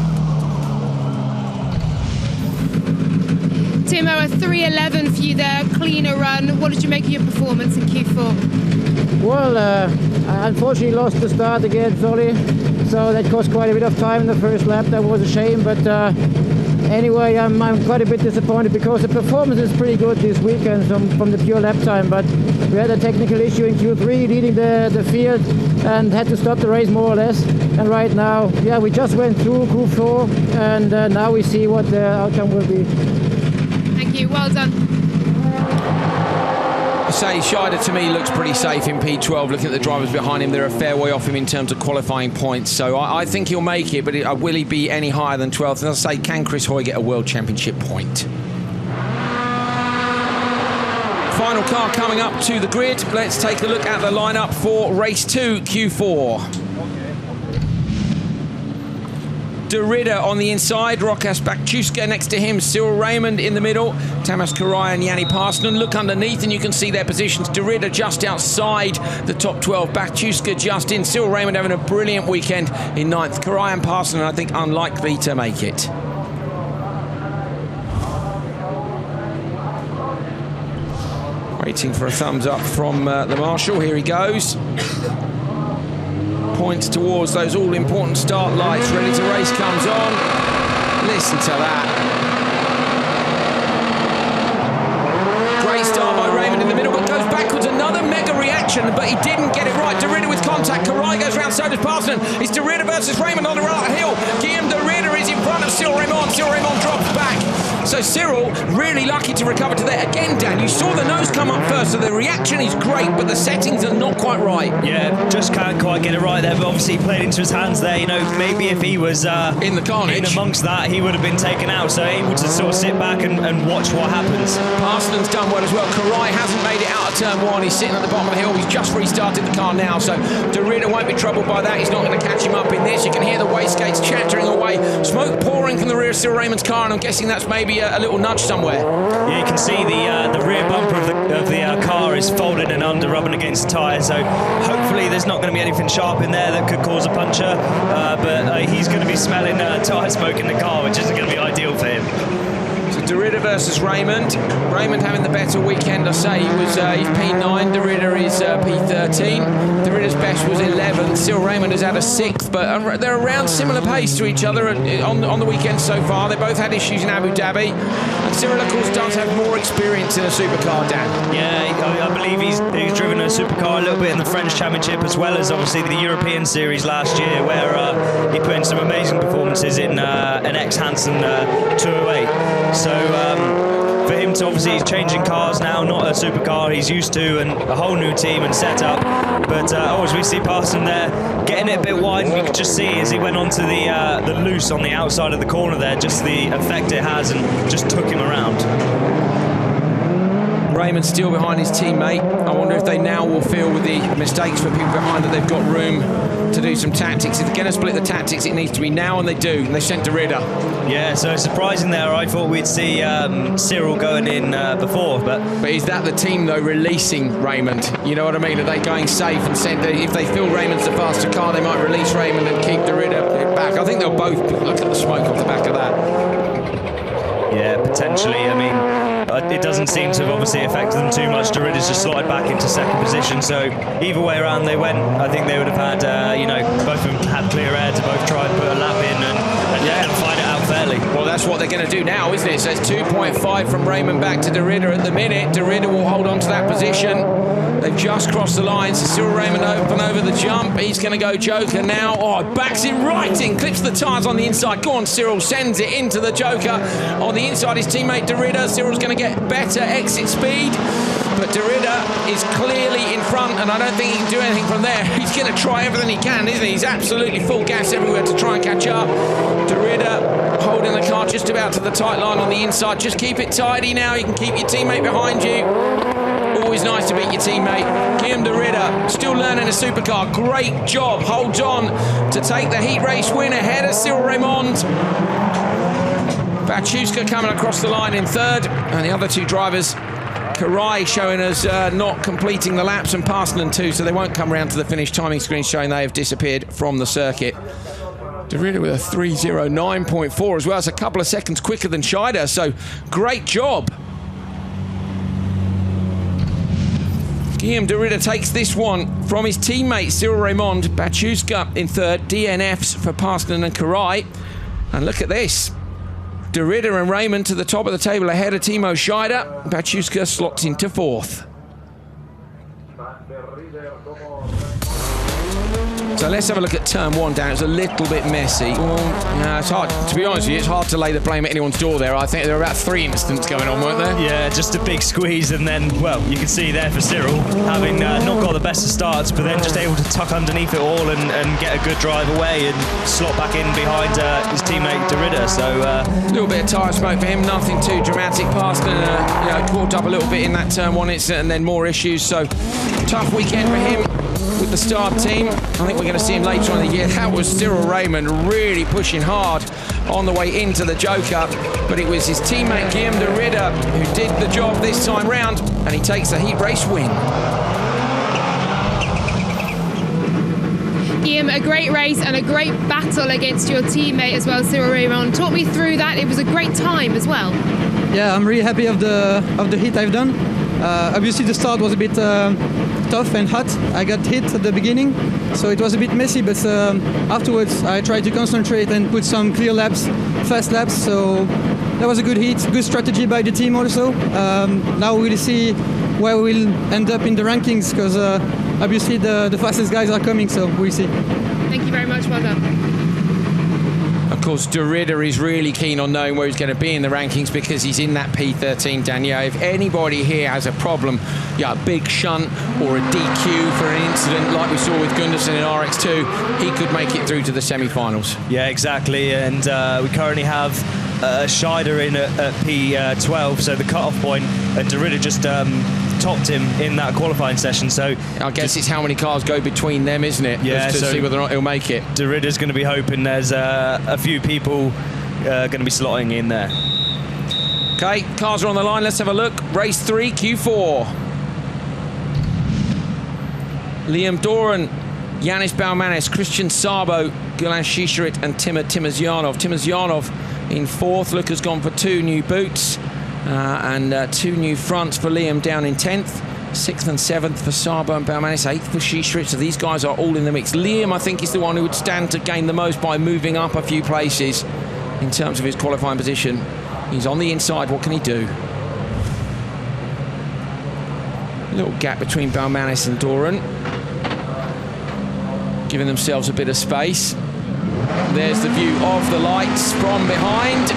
Timo, a 3:11 for you there, cleaner run. What did you make of your performance in Q4? Well, I unfortunately lost the start against Ollie, so that cost quite a bit of time in the first lap. That was a shame, but Anyway, I'm quite a bit disappointed because the performance is pretty good this weekend from the pure lap time, but we had a technical issue in Q3 leading the field and had to stop the race more or less. And right now, yeah, we just went through Q4 and now we see what the outcome will be. Thank you, well done. Say Scheider to me looks pretty safe in P12. Looking at the drivers behind him, they're a fair way off him in terms of qualifying points. So I think he'll make it, but will he be any higher than 12th? And I'll say, can Chris Hoy get a World Championship point? Final car coming up to the grid. Let's take a look at the lineup for race 2, Q4. De Ridder on the inside, Rokas Bakchuska next to him, Cyril Raymond in the middle, Tamas Karai and Yanni Parsonen. Look underneath and you can see their positions. De Ridder just outside the top 12, Bakchuska just in, Cyril Raymond having a brilliant weekend in 9th. Karai and Parsonen, I think, unlikely to make it. Waiting for a thumbs up from the marshal. Here he goes. Points towards those all-important start lights. Ready to race comes on. Listen to that. Great start by Raymond in the middle, but goes backwards. Another mega reaction, but he didn't get it right. De Ridder with contact. Karai goes round, so does Parsonen. It's De Ridder versus Raymond on the right hill. Guillaume De Ridder is in front of Cyril Raymond. Cyril Raymond drops back. So Cyril really lucky to recover to there. Again, Dan, you saw the nose come up first, so the reaction is great, but the settings are not quite right. Yeah, just can't quite get it right there, but obviously he played into his hands there. You know, maybe if he was in the carnage, in amongst that, he would have been taken out. So able to sort of sit back and watch what happens. Parsonen's done well as well. Karai hasn't made it out of turn 1. He's sitting at the bottom of the hill. He's just restarted the car now, so De Ridder won't be troubled by that. He's not going to catch him up in this. You can hear the wastegates chattering away. Smoke pouring from the rear of Cyril Raymond's car, and I'm guessing that's maybe a little nudge somewhere. Yeah, you can see the rear bumper of the car is folded and under, rubbing against the tyre, so hopefully there's not going to be anything sharp in there that could cause a puncture, but he's going to be smelling tyre smoke in the car, which isn't going to be ideal for him. So De Ridder versus Raymond. Raymond having the better weekend, I say. He's P9, De Ridder is P13. De Ridder's best was 11th. Cyril Raymond has had a 6th, but they're around similar pace to each other on the weekend so far. They both had issues in Abu Dhabi. And Cyril, of course, does have more experience in a supercar, Dan. Yeah, I believe he's driven a supercar a little bit in the French Championship, as well as obviously the European Series last year, where he put in some amazing performances in an ex-Hansen 208. So for him to obviously, he's changing cars now, not a supercar he's used to, and a whole new team and setup. But as we see Parsonen there, getting it a bit wide, and you could just see as he went onto the loose on the outside of the corner there, just the effect it has, and just took him around. Raymond still behind his teammate. I wonder if they now will feel with the mistakes for people behind that they've got room to do some tactics. If they're going to split the tactics, it needs to be now, and they do. And they sent De Ridder. Yeah, so surprising there. I thought we'd see Cyril going in before, but is that the team though releasing Raymond? You know what I mean? Are they going safe and send? If they feel Raymond's the faster car, they might release Raymond and keep De Ridder back. I think they'll both look at the smoke off the back of that. Yeah, potentially. I mean, it doesn't seem to have obviously affected them too much. De Ridder's just slotted back into second position, so either way around they went, I think they would have had, both of them had clear air to both try and put a lap in and let them fight it out fairly. Well, that's what they're going to do now, isn't it? So it's 2.5 from Raymond back to De Ridder at the minute. De Ridder will hold on to that position. They've just crossed the line, so Cyril Raymond open over the jump. He's going to go Joker now. Oh, backs it right in, clips the tyres on the inside. Go on, Cyril, sends it into the Joker. On the inside, his teammate De Ridder. Cyril's going to get better exit speed, but De Ridder is clearly in front, and I don't think he can do anything from there. He's going to try everything he can, isn't he? He's absolutely full gas everywhere to try and catch up. De Ridder holding the car just about to the tight line on the inside. Just keep it tidy now. You can keep your teammate behind you. Always nice to beat your teammate. Guillaume De Ridder, still learning a supercar. Great job. Holds on to take the heat race win ahead of Cyril Raymond. Bakchuska coming across the line in third, and the other two drivers, Karai showing us not completing the laps, and Parsonen too, so they won't come round to the finish. Timing screen showing they have disappeared from the circuit. De Ridder with a 3:09.4 as well. It's a couple of seconds quicker than Scheider, so great job. Guillaume De Ridder takes this one from his teammate Cyril Raymond. Bakchuska in third, DNFs for Parsonen and Karai. And look at this. De Ridder and Raymond to the top of the table ahead of Timo Scheider. Baciuska slots into 4th. So let's have a look at turn 1 down. It's a little bit messy. Yeah, it's hard. To be honest with you, it's hard to lay the blame at anyone's door there. I think there were about 3 incidents going on, weren't there? Yeah, just a big squeeze, and then, well, you can see there for Cyril, having not got the best of starts, but then just able to tuck underneath it all and get a good drive away and slot back in behind his teammate De Ridder. So a little bit of tyre smoke for him, nothing too dramatic. Passed and caught up a little bit in that turn 1 incident, and then more issues. So tough weekend for him with the start team. I think we're going to see him later on in the year. That was Cyril Raymond really pushing hard on the way into the Joker, but it was his teammate Guillaume De Ridder who did the job this time round, and he takes the heat race win. Guillaume, a great race and a great battle against your teammate as well, Cyril Raymond. Talk me through that. It was a great time as well. Yeah, I'm really happy of the hit I've done. Obviously the start was a bit tough and hot. I got hit at the beginning, so it was a bit messy, but afterwards I tried to concentrate and put some clear laps, fast laps, so that was a good hit, good strategy by the team also. Now we'll see where we'll end up in the rankings, because obviously the fastest guys are coming, so we'll see. Thank you very much, well done. Of course, De Ridder is really keen on knowing where he's going to be in the rankings because he's in that P13, Danielle. If anybody here has a problem, a big shunt or a DQ for an incident like we saw with Gundersen in RX2, he could make it through to the semi-finals. Yeah, exactly. And we currently have Scheider in at P12, so the cut-off point, and De Ridder just topped him in that qualifying session. So I guess it's how many cars go between them, isn't it? Yeah, to see whether or not he'll make it. De Ridder's going to be hoping there's a few people going to be slotting in there. Okay, cars are on the line. Let's have a look. Race 3, Q4. Liam Doran, Yanis Baumanis, Christian Sabo, Gulan Shisharit and Timur Timozyanov. Timozyanov in 4th. Luke has gone for 2 new boots. And 2 new fronts for Liam down in 10th. 6th and 7th for Sabo and Baumanis, 8th for Shisharit. So these guys are all in the mix. Liam, I think, is the one who would stand to gain the most by moving up a few places in terms of his qualifying position. He's on the inside. What can he do? A little gap between Baumanis and Doran, giving themselves a bit of space. There's the view of the lights from behind.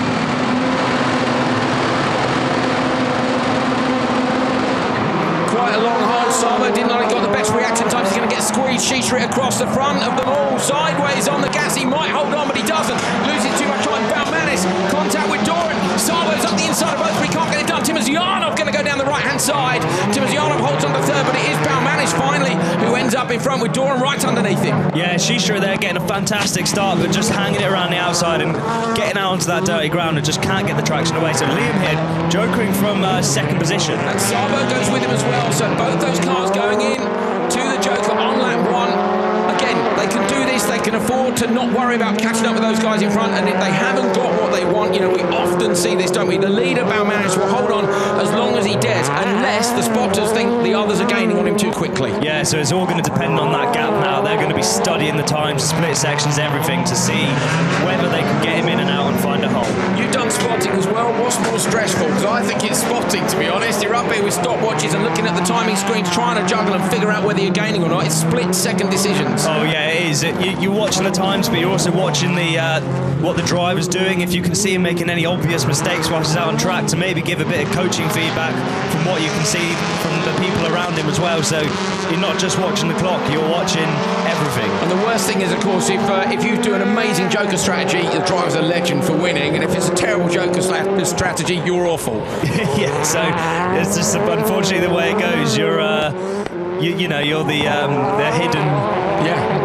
Quite a long hold. Sabo did not have got the best reaction times. He's going to get squeezed. Shisharit across the front of them all. Sideways on the gas. He might hold on, but he doesn't. Loses too much time. Baumanis, contact with Doran. Sabo's up the inside of both, but he can't get it done. Timozyanov going to go down the right-hand side. Timozyanov holds on to 3rd, but it is Baumanis finally who ends up in front with Doran right underneath him. Yeah, Shisharit there getting a fantastic start, but just hanging it around the outside and getting out onto that dirty ground and just can't get the traction away. So Liam here jokering from 2nd position. And Sabo goes with him as well. So both those cars going in to the Joker on lap 1. Again, they can do this. They can afford to not worry about catching up with those guys in front. And if they haven't got what they want, we often see this, don't we? The leader, Baumanis, will hold on as long as he dares, unless the spotters think the others are gaining on him too quickly. Yeah, so it's all going to depend on that gap now. They're going to be studying the times, split sections, everything, to see whether they can get him in and out and find a hole. You've done spotting as well. What's more stressful? Because I think it's spotting, to be honest. You're up here with stopwatches and looking at the timing screens, trying to juggle and figure out whether you're gaining or not. It's split-second decisions. Oh, yeah, it is. You're watching the times, but you're also watching what the driver's doing. If you can see him making any obvious mistakes whilst he's out on track, to maybe give a bit of coaching feedback from what you can see from the people around him as well. So you're not just watching the clock, you're watching everything. And the worst thing is, of course, if you do an amazing Joker strategy, the driver's a legend for winning, and if it's a terrible Joker strategy, you're awful. Yeah, so it's just unfortunately the way it goes. You're the hidden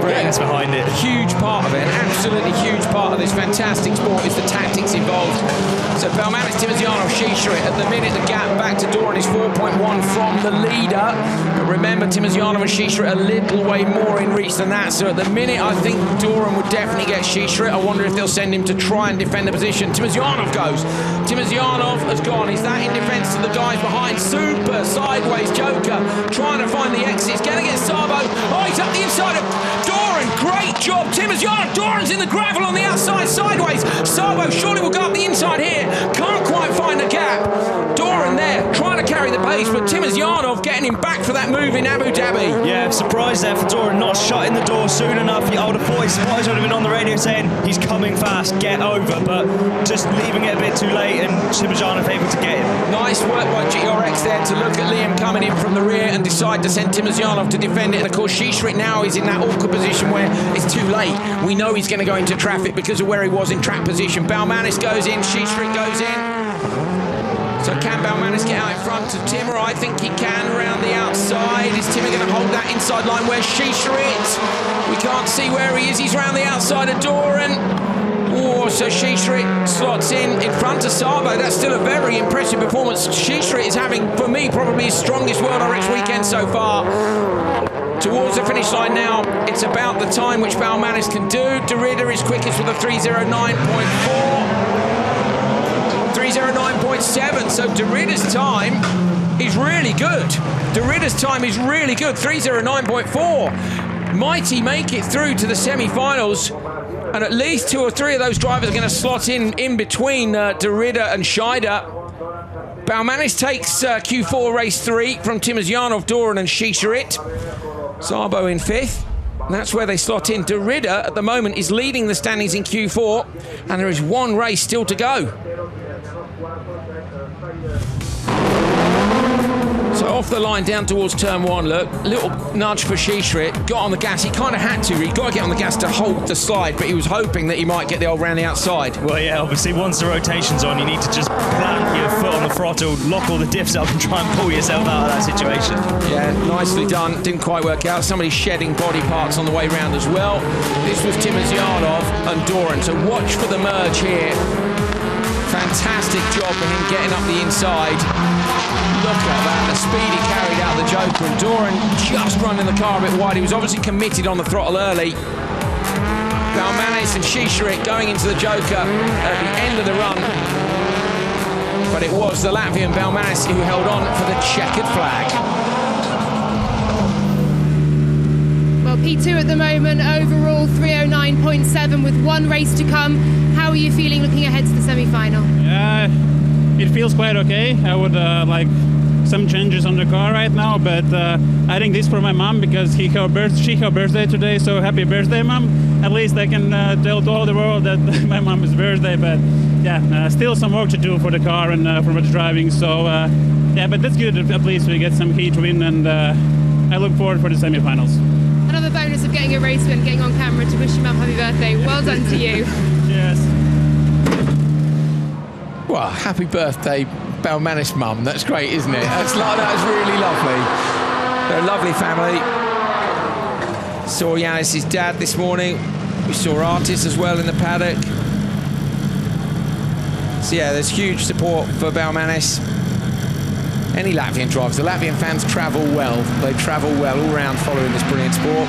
brains behind it. A huge part of it, an absolutely huge part of this fantastic sport is the tactics involved. So Baumanis, Timozyanov, Shisharit. At the minute, the gap back to Doran is 4.1 from the leader. But remember, Timozyanov and Shisharit a little way more in reach than that. So at the minute, I think Doran would definitely get Shisharit. I wonder if they'll send him to try and defend the position. Timozyanov goes. Timozyanov has gone. Is that in defence to the guys behind? Super sideways Joker trying to find the exit. He's going to get Sabo. Oh, he's up the inside of Doran. Great job. Timosyanov, Doran's in the gravel on the outside sideways. Sabo surely will go up the inside here. Can't quite find the gap. Doran there trying to carry the pace, but Timosyanov getting him back for that move in Abu Dhabi. Yeah, I'm surprised there for Doran not shutting the door soon enough. I would have thought his spotters would have been on the radio saying he's coming fast, get over, but just leaving it a bit too late and Timosyanov able to get him. Nice work by GRX there to look at Liam coming in from the rear and decide to send Timosyanov to defend it. And of course, Shishrit now is in that awkward position where it's too late. We know he's going to go into traffic because of where he was in track position. Balmanis goes in, Shishrit goes in. So can Balmanis get out in front of Timmer? I think he can around the outside. Is Timmer going to hold that inside line? Where's Shishrit? We can't see where he is. He's around the outside of Doran. Oh, so Shishrit slots in front of Sabo. That's still a very impressive performance. Shishrit is having, for me, probably his strongest World RX weekend so far. Towards the finish line now, it's about the time which Balmanis can do. Derrida is quickest with a 3:09.4. 3:09.7, so Derrida's time is really good. Derrida's time is really good, 3:09.4. Mighty make it through to the semi-finals, and at least 2 or 3 of those drivers are going to slot in between Derrida and Scheider. Balmanis takes Q4 race 3 from Timosyanov, Doran and Shishrit. Sabo in 5th. And that's where they slot in. Derrida at the moment is leading the standings in Q4, and there is 1 race still to go. So off the line down towards turn 1, look, little nudge for Shishrit, got on the gas, he kind of had to, he'd got to get on the gas to hold the slide, but he was hoping that he might get the old round the outside. Well, yeah, obviously once the rotation's on, you need to just plant your foot on the throttle, lock all the diffs up and try and pull yourself out of that situation. Yeah, nicely done, didn't quite work out. Somebody shedding body parts on the way round as well. This was Timosyanov and Doran, so watch for the merge here. Fantastic job for him getting up the inside. Look at that, the speed he carried out the Joker, and Doran just running the car a bit wide. He was obviously committed on the throttle early. Balmanis and Shishrit going into the Joker at the end of the run. But it was the Latvian Balmanis who held on for the checkered flag. Well, P2 at the moment, overall 3:09.7 with 1 race to come. How are you feeling looking ahead to the semi-final? It feels quite okay. I would like some changes on the car right now, but I think this is for my mom because she her birthday today, so happy birthday, Mom. At least I can tell to all the world that my mom's birthday, but yeah, still some work to do for the car and for the driving, so yeah, but that's good. At least we get some heat win, and I look forward for the semi-finals. Another bonus of getting a race win, getting on camera to wish your mum happy birthday. Well done to you. Yes. Well, happy birthday, Balmanis mum. That's great, isn't it? That's really lovely. They're a lovely family. Saw Yanis's dad this morning. We saw Artis as well in the paddock. So yeah, there's huge support for Balmanis. Any Latvian drivers, the Latvian fans travel well. They travel well all around following this brilliant sport.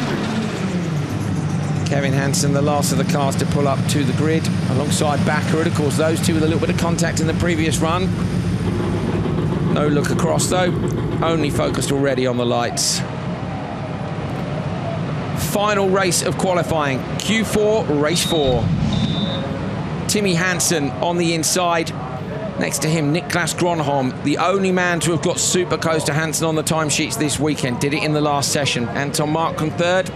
Kevin Hansen, the last of the cars to pull up to the grid, alongside Baccarat. Of course, those two with a little bit of contact in the previous run. No look across, though. Only focused already on the lights. Final race of qualifying, Q4, race 4. Timmy Hansen on the inside. Next to him, Niklas Gronholm, the only man to have got Supercoast to Hansen on the timesheets this weekend. Did it in the last session. Anton Markman 3rd.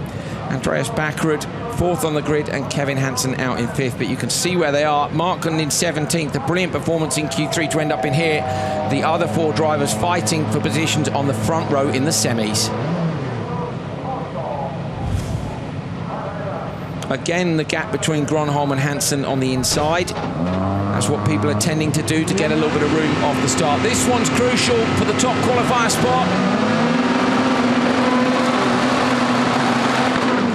Andreas Baccarat 4th on the grid, and Kevin Hansen out in 5th. But you can see where they are. Markman in 17th, a brilliant performance in Q3 to end up in here. The other 4 drivers fighting for positions on the front row in the semis. Again, the gap between Gronholm and Hansen on the inside. That's what people are tending to do to get a little bit of room off the start. This one's crucial for the top qualifier spot.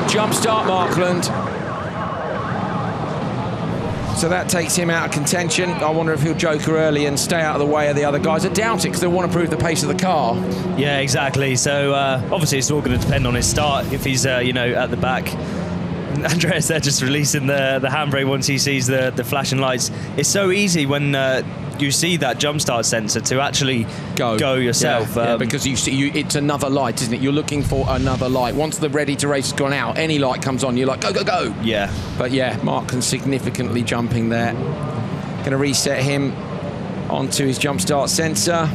Jump start Markland. So that takes him out of contention. I wonder if he'll joker early and stay out of the way of the other guys. I doubt it because they want to prove the pace of the car. Yeah, exactly. So obviously it's all going to depend on his start. If he's you know, at the back. Andreas there just releasing the handbrake once he sees the flashing lights. It's so easy when you see that jump start sensor to actually go yourself. Because you see, it's another light, isn't it? You're looking for another light. Once the ready to race has gone out, any light comes on, you're like, go, go, go. Yeah. But yeah, Markland significantly jumping there. Going to reset him onto his jump start sensor.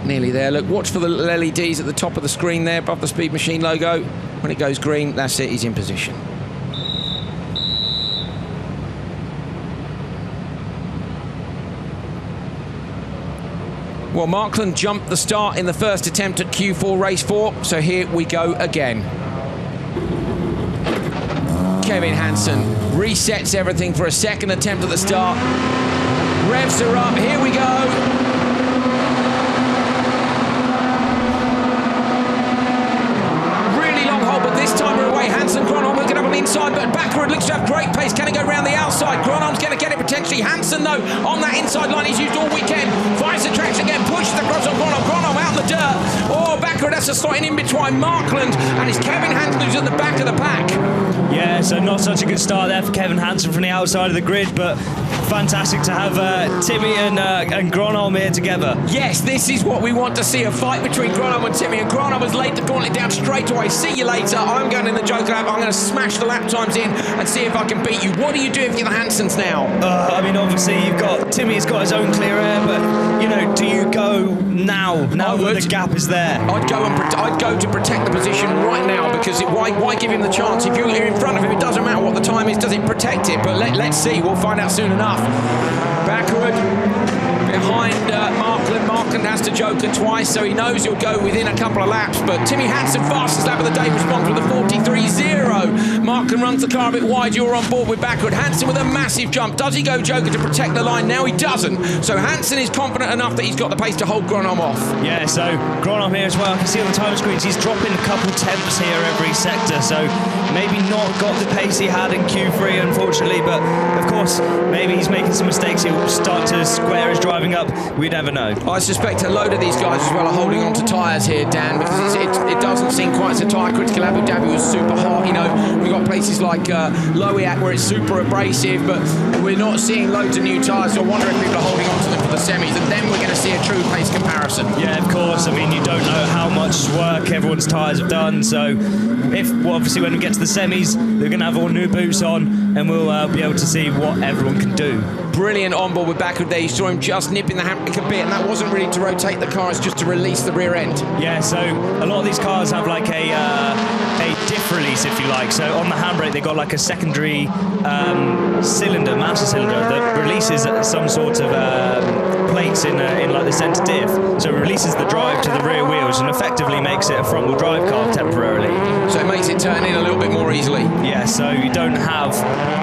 Nearly there. Look, watch for the little LEDs at the top of the screen there above the Speed Machine logo. When it goes green, that's it, he's in position. Well, Markland jumped the start in the first attempt at Q4 Race 4, so here we go again. Kevin Hansen resets everything for a second attempt at the start. Revs are up, here we go. Gronholm will get up on the inside, but Backerud looks to have great pace. Can he go round the outside? Gronholm's going to get it potentially. Hansen, though, on that inside line he's used all weekend. Finds the traction again, pushes across on Gronholm. Gronholm out in the dirt. Oh, Backerud has to slot in between Markland, and it's Kevin Hansen who's at the back of the pack. Yeah, so not such a good start there for Kevin Hansen from the outside of the grid, but fantastic to have Timmy and Gronholm here together. Yes, this is what we want to see, a fight between Gronholm and Timmy, and Gronholm has laid the gauntlet down straight away. See you later, I'm going in the Joker Lab, I'm going to smash the lap times in and see if I can beat you. What do you do if you're the Hansens now? I mean, obviously you've got, Timmy's got his own clear air, but, you know, do you go now that the gap is there? I'd go to protect the position right now, because why give him the chance? If you're in front of him, it doesn't matter what the time is, does it protect it? But let's see, we'll find out soon enough. Backward behind Markland. Markland has to joker twice, so he knows he'll go within a couple of laps. But Timmy Hansen, fastest lap of the day, responds with a 43.0. Markland runs the car a bit wide. You're on board with Backward. Hansen with a massive jump. Does he go joker to protect the line? Now he doesn't. So Hansen is confident enough that he's got the pace to hold Gronholm off. Yeah, so Gronholm here as well. I can see on the time screens he's dropping a couple temps here every sector, so maybe not got the pace he had in Q3, unfortunately, but of course, maybe he's making some mistakes. He'll start to square his driving up. We never know. I suspect a load of these guys as well are holding on to tyres here, Dan, because it doesn't seem quite so tyre critical. Abu Dhabi was super hot, you know. We've got places like Loiat where it's super abrasive, but we're not seeing loads of new tyres, so I wonder if people are holding on to them for the semis, and then we're going to see a true pace comparison. Yeah, of course. I mean, you don't know how much work everyone's tyres have done, so obviously when we get to the semis, they're going to have all new boots on, and we'll be able to see what everyone can do. Brilliant on board with Backward there. You saw him just nipping the handbrake a bit, and that wasn't really to rotate the car, it's just to release the rear end. Yeah, so a lot of these cars have like a diff release, if you like. So on the handbrake, they've got like a secondary cylinder, master cylinder, that releases some sort of plates in like the centre diff. So it releases the drive to the rear wheels and effectively makes it a front-wheel drive car temporarily. So it makes it turn in a little bit more easily. Yeah, so you don't have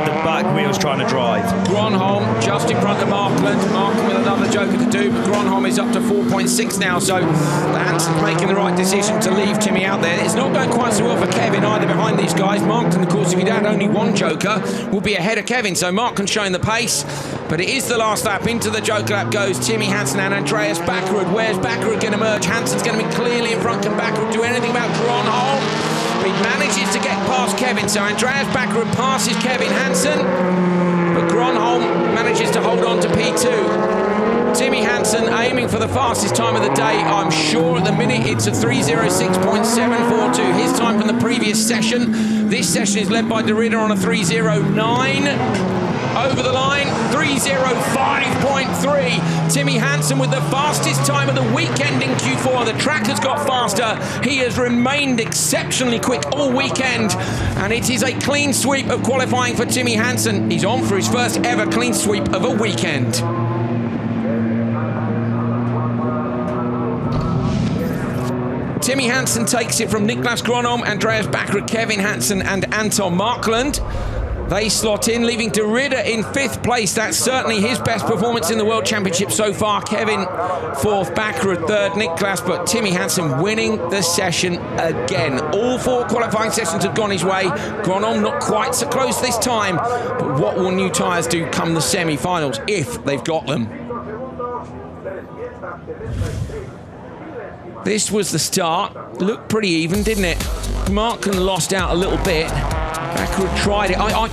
the back wheels trying to drive. Gronholm just in front of Markland. Markland with another joker to do, but Gronholm is up to 4.6 now, so the Hansen's making the right decision to leave Timmy out there. It's not going quite so well for Kevin either behind these guys. Markland, of course, if he'd had only one joker, will be ahead of Kevin, so Markland showing the pace, but it is the last lap. Into the joker lap goes Timmy Hansen and Andreas Backerud. Where's Backerud going to merge? Hansen's going to be clearly in front. Can Backerud do anything about Gronholm? He manages to get past Kevin, so Andreas Backerud passes Kevin Hansen, but Gronholm manages to hold on to P2. Timmy Hansen aiming for the fastest time of the day. I'm sure at the minute it's a 3:06.742. His time from the previous session. This session is led by De Ridder on a 3:09. Over the line, 3:05.3. Timmy Hansen with the fastest time of the weekend in Q4. The track has got faster. He has remained exceptionally quick all weekend, and it is a clean sweep of qualifying for Timmy Hansen. He's on for his first ever clean sweep of a weekend. Timmy Hansen takes it from Niklas Gronholm, Andreas Backerud, Kevin Hansen and Anton Markland. They slot in, leaving De Ridder in 5th place. That's certainly his best performance in the World Championship so far. Kevin 4th, Backerud 3rd, Niklas, but Timmy Hansen winning the session again. All 4 qualifying sessions have gone his way. Gronholm not quite so close this time, but what will new tyres do come the semi-finals, if they've got them? This was the start. Looked pretty even, didn't it? Markland lost out a little bit. Backrud tried it. I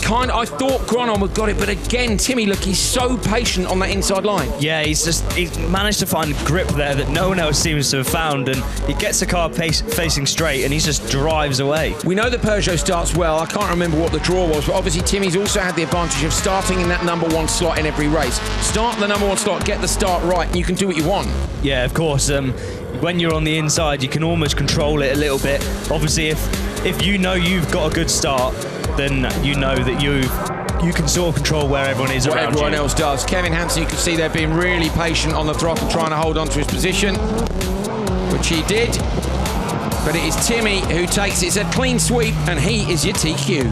thought Gronholm had got it, but again, Timmy, look, he's so patient on that inside line. Yeah, he's managed to find grip there that no one else seems to have found, and he gets the car facing straight, and he just drives away. We know the Peugeot starts well. I can't remember what the draw was, but obviously Timmy's also had the advantage of starting in that number one slot in every race. Start the number one slot, get the start right, and you can do what you want. Yeah, of course. When you're on the inside, you can almost control it a little bit. Obviously, if you know you've got a good start, then you know that you can sort of control where everyone is around you. What everyone else does. Kevin Hansen, you can see they're being really patient on the throttle, trying to hold on to his position, which he did. But it is Timmy who takes it. It's a clean sweep, and he is your TQ.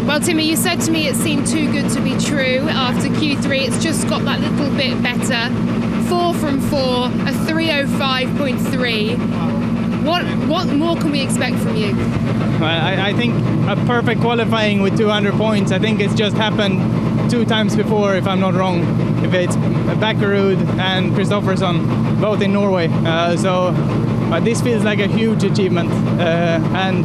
Well, Timmy, you said to me it seemed too good to be true after Q3. It's just got that little bit better. 4 from 4, a 3:05.3. What more can we expect from you? I think a perfect qualifying with 200 points. I think it's just happened 2 times before, if I'm not wrong. If it's Backrud and Kristoffersson, both in Norway. So this feels like a huge achievement. And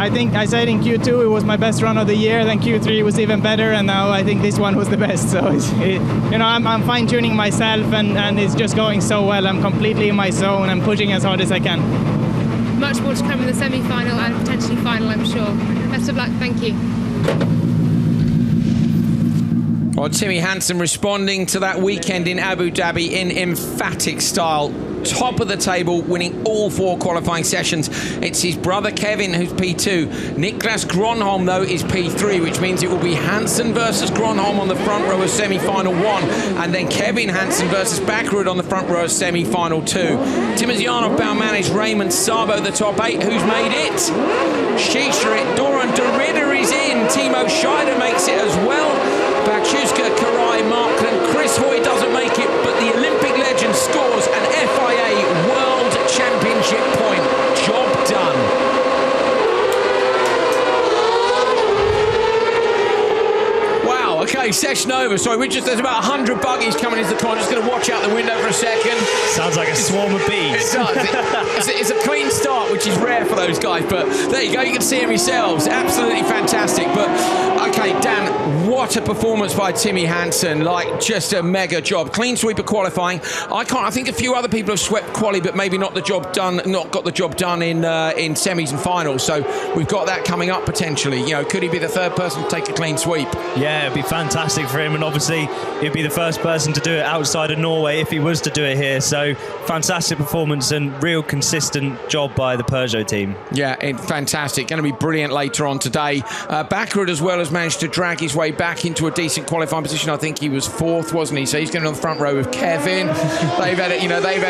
I think I said in Q2 it was my best run of the year, then Q3 was even better, and now I think this one was the best. So I'm fine-tuning myself, and it's just going so well. I'm completely in my zone. I'm pushing as hard as I can. Much more to come in the semi-final and potentially final, I'm sure. Best of luck. Thank you. Well, Timmy Hansen responding to that weekend in Abu Dhabi in emphatic style. Top of the table, winning all 4 qualifying sessions. It's his brother Kevin who's P2. Niklas Gronholm, though, is P3, which means it will be Hansen versus Gronholm on the front row of semi-final 1, and then Kevin Hansen versus Backrud on the front row of semi-final 2. Timozyanov, Baumanis, Raymond, Sabo, the top 8. Who's made it? Shisharit, Doran, Derrida is in. Timo Scheider makes it as well. Bachuska, Karai, Markland, Chris Hoy doesn't make it, but the Olympic legend scores an FIA World Championship point. Job done. Wow, okay, session over. Sorry, there's about 100 buggies coming into the car. I'm just going to watch out the window for a second. Sounds like a swarm of bees. It does. It's a clean start, which is rare for those guys, but there you go. You can see them yourselves. Absolutely fantastic. But, okay, Dan, what a performance by Timmy Hansen. Like, just a mega job. Clean sweep of qualifying. I think a few other people have swept quali, but maybe not got the job done in semis and finals. So we've got that coming up potentially. Could he be the third person to take a clean sweep? Yeah, it'd be fantastic for him, and obviously he'd be the first person to do it outside of Norway if he was to do it here. So fantastic performance and real consistent job by the Peugeot team. Yeah, fantastic. Going to be brilliant later on today. Backrud as well has managed to drag his way back into a decent qualifying position. I think he was 4th, wasn't he? So he's going on the front row with Kevin. They've had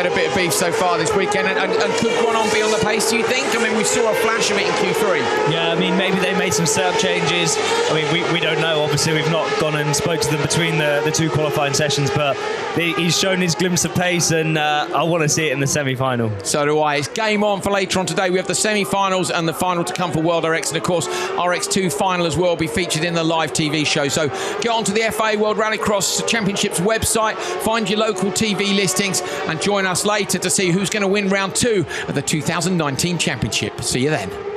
a bit of beef so far this weekend. And could Gronholm be on the pace, do you think? I mean, we saw a flash of it in Q3. Yeah, I mean, maybe they made some setup changes. I mean, we don't know. Obviously, we've not gone and spoke to them between the 2 qualifying sessions, but he's shown his glimpse of pace, and I want to see it in the semi-final. So do I. It's game on for later on today. We have the semi-finals and the final to come for World RX, and of course RX2 final as well will be featured in the live TV show. So get on to the FIA World Rallycross Championships website, find your local TV listings, and join us later to see who's going to win round 2 of the 2019 championship. See you then.